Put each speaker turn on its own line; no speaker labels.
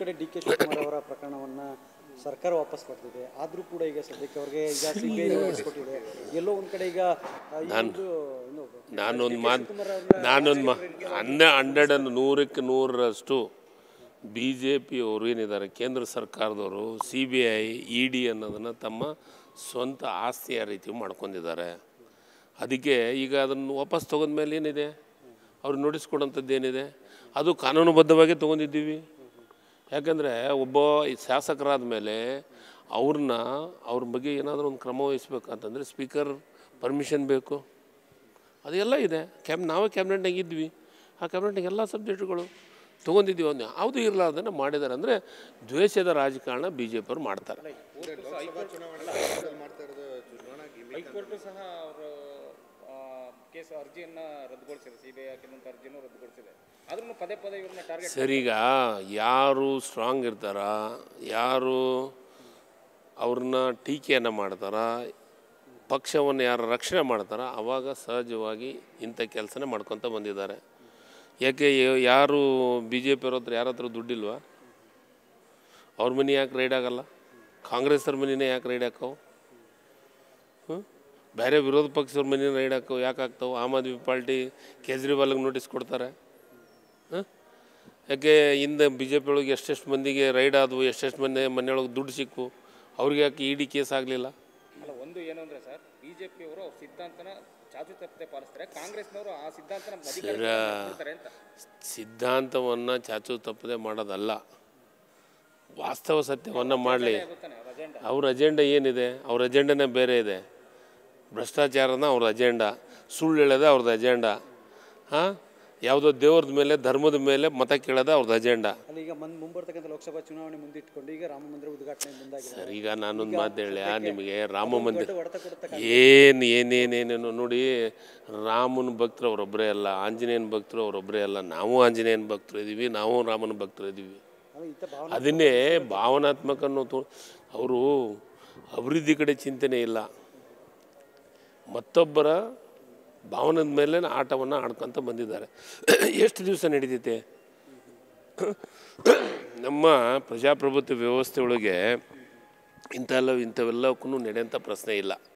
ಕಡೆ D K Shivakumar ಅವರ ಪ್ರಕರಣವನ್ನು ಸರ್ಕಾರ ವಾಪಸ್ ಪಡೆದಿದೆ. ಆದರೂ ಕೂಡ ಈಗ ಸದ್ಯಕ್ಕೆ ಅವ್ರಿಗೆ ಈಗ ಸಿಬಿಐ ನೋಟಿಸ್ ಕೊಟ್ಟಿದೆ. ಎಲ್ಲೋ ಒಂದು ಕಡೆ ಈಗ
ನೂರಕ್ಕೆ ನೂರರಷ್ಟು ಬಿ ಜೆ ಪಿಯವರು ಏನಿದ್ದಾರೆ, ಕೇಂದ್ರ ಸರ್ಕಾರದವರು CBI ED ಅನ್ನೋದನ್ನು ತಮ್ಮ ಸ್ವಂತ ಆಸ್ತಿಯ ರೀತಿ ಮಾಡ್ಕೊಂಡಿದ್ದಾರೆ. ಅದಕ್ಕೆ ಈಗ ಅದನ್ನು ವಾಪಸ್ ತೊಗೊಂಡ ಮೇಲೆ ಏನಿದೆ, ಅವ್ರು ನೋಟಿಸ್ ಕೊಡೋಂಥದ್ದು ಏನಿದೆ, ಅದು ಕಾನೂನುಬದ್ಧವಾಗಿ ತೊಗೊಂಡಿದ್ದೀವಿ. ಯಾಕಂದರೆ ಒಬ್ಬ ಶಾಸಕರಾದ ಮೇಲೆ ಅವ್ರ ಬಗ್ಗೆ ಏನಾದರೂ ಒಂದು ಕ್ರಮ ವಹಿಸ್ಬೇಕಂತಂದರೆ ಸ್ಪೀಕರ್ ಪರ್ಮಿಷನ್ ಬೇಕು. ಅದೆಲ್ಲ ಇದೆ. ನಾವೇ ಕ್ಯಾಬಿನೆಟ್ನಾಗ ಇದ್ವಿ, ಆ ಕ್ಯಾಬಿನೆಟ್ನಾಗ ಎಲ್ಲ ಸಬ್ಜೆಕ್ಟ್ಗಳು ತೊಗೊಂಡಿದ್ದೀವಿ. ಒಂದು ಯಾವುದೂ ಇರಲಾರ್ದನ್ನು ಮಾಡಿದ್ದಾರೆ. ಅಂದರೆ ದ್ವೇಷದ ರಾಜಕಾರಣ BJP ಅವ್ರು ಮಾಡ್ತಾರೆ.
ಹೈಕೋರ್ಟ್ ಸಹ ಅವರು ಕೇಸ್ ಅರ್ಜಿಯನ್ನು ರದ್ದುಗೊಳಿಸಿದೆ, CBI ಹಾಕಿದಂಥ ಅರ್ಜಿಯನ್ನು ರದ್ದುಗೊಳಿಸಿದೆ. ಆದ್ರೂ ಪದೇ ಪದೇ ಇವ್ರನ್ನ ಟಾರ್ಗೆಟ್.
ಸರಿಗ ಯಾರು ಸ್ಟ್ರಾಂಗ್ ಇರ್ತಾರ, ಯಾರು ಅವ್ರನ್ನ ಟೀಕೆಯನ್ನು ಮಾಡ್ತಾರ, ಪಕ್ಷವನ್ನು ಯಾರು ರಕ್ಷಣೆ ಮಾಡ್ತಾರ, ಆವಾಗ ಸಹಜವಾಗಿ ಇಂಥ ಕೆಲಸನೇ ಮಾಡ್ಕೊತ ಬಂದಿದ್ದಾರೆ. ಯಾಕೆ ಯಾರು BJP ಅವ್ರ ಹತ್ರ ಯಾರ ಹತ್ರ ದುಡ್ಡಿಲ್ವಾ? ಅವ್ರ ಮನೆ ಯಾಕೆ ರೈಡ್ ಆಗಲ್ಲ? ಕಾಂಗ್ರೆಸ್ ಅವ್ರ ಮನೆಯೇ ಯಾಕೆ ರೈಡ್ ಹಾಕವು? ಬೇರೆ ವಿರೋಧ ಪಕ್ಷದವ್ರ ಮನೆ ರೈಡ್ ಹಾಕವು ಯಾಕೆ ಆಗ್ತಾವೆ? ಆಮ್ ಆದ್ಮಿ ಪಾರ್ಟಿ ಕೇಜ್ರಿವಾಲ್ಗೆ ನೋಟಿಸ್ ಕೊಡ್ತಾರೆ. ಯಾಕೆ ಹಿಂದೆ BJP ಒಳಗೆ ಎಷ್ಟೆಷ್ಟು ಮಂದಿಗೆ ರೈಡ್ ಆದವು, ಎಷ್ಟೆಷ್ಟು ಮನೆಯೊಳಗೆ ದುಡ್ಡು ಸಿಕ್ಕು, ಅವ್ರಿಗೆ ಯಾಕೆ ED ಕೇಸ್ ಆಗಲಿಲ್ಲ?
ಅಲ್ಲ, ಒಂದು ಏನು ಅಂದರೆ ಸರ್, BJP ಅವರು ಅವ್ರ ಸಿದ್ಧಾಂತನ ಚಾಚು ತಪ್ಪದೆ ಪಾಲಿಸ್ತಾರೆ, ಕಾಂಗ್ರೆಸ್ನವರು ಆ ಸಿದ್ಧಾಂತನ ಬದಿಗೊತ್ತಾರೆ ಅಂತ.
ಸಿದ್ಧಾಂತವನ್ನು ಚಾಚು ತಪ್ಪದೆ ಮಾಡೋದಲ್ಲ, ವಾಸ್ತವ ಸತ್ಯವನ್ನು ಮಾಡಲಿ. ಅವ್ರ ಅಜೆಂಡಾ ಏನಿದೆ? ಅವ್ರ ಅಜೆಂಡನೇ ಬೇರೆ ಇದೆ. ಭ್ರಷ್ಟಾಚಾರನ ಅವ್ರ ಅಜೆಂಡಾ, ಸುಳ್ಳು ಹೇಳೋದೇ ಅವ್ರದ್ದು ಅಜೆಂಡಾ. ಯಾವುದೋ ದೇವ್ರದ ಮೇಲೆ, ಧರ್ಮದ ಮೇಲೆ ಮತ ಕೇಳೋದೇ ಅವ್ರದ್ದು ಅಜೆಂಡಾ.
ಈಗ ಮುಂಬರ್ತಕ್ಕಂಥ ಲೋಕಸಭಾ ಚುನಾವಣೆ ಮುಂದಿಟ್ಕೊಂಡು ಈಗ ರಾಮ ಮಂದಿರ ಉದ್ಘಾಟನೆ ಮುಂದಾಗಿದೆ.
ಸರ್, ಈಗ ನಾನೊಂದು ಮಾತು ಹೇಳಿ ನಿಮಗೆ, ರಾಮ ಮಂದಿರ ಏನೇನೇನೇನು ನೋಡಿ, ರಾಮನ ಭಕ್ತರು ಅವರೊಬ್ಬರೇ ಅಲ್ಲ, ಆಂಜನೇಯನ ಭಕ್ತರು ಅವರೊಬ್ಬರೇ ಅಲ್ಲ. ನಾವು ಆಂಜನೇಯನ ಭಕ್ತರು ಇದ್ದೀವಿ, ನಾವು ರಾಮನ ಭಕ್ತರು ಇದ್ದೀವಿ. ಅದನ್ನೇ ಭಾವನಾತ್ಮಕ ಅವರು ಅಭಿವೃದ್ಧಿ ಕಡೆ ಚಿಂತನೆ ಇಲ್ಲ, ಮತ್ತೊಬ್ಬರ ಭಾವನದ ಮೇಲೆ ಆಟವನ್ನು ಆಡ್ಕೊತ ಬಂದಿದ್ದಾರೆ. ಎಷ್ಟು ದಿವಸ ನಡೀತೈತೆ ನಮ್ಮ ಪ್ರಜಾಪ್ರಭುತ್ವ ವ್ಯವಸ್ಥೆ ಒಳಗೆ? ಇಂಥವೆಲ್ಲಕ್ಕೂ ನಡೆಯೋಂಥ ಪ್ರಶ್ನೆ ಇಲ್ಲ.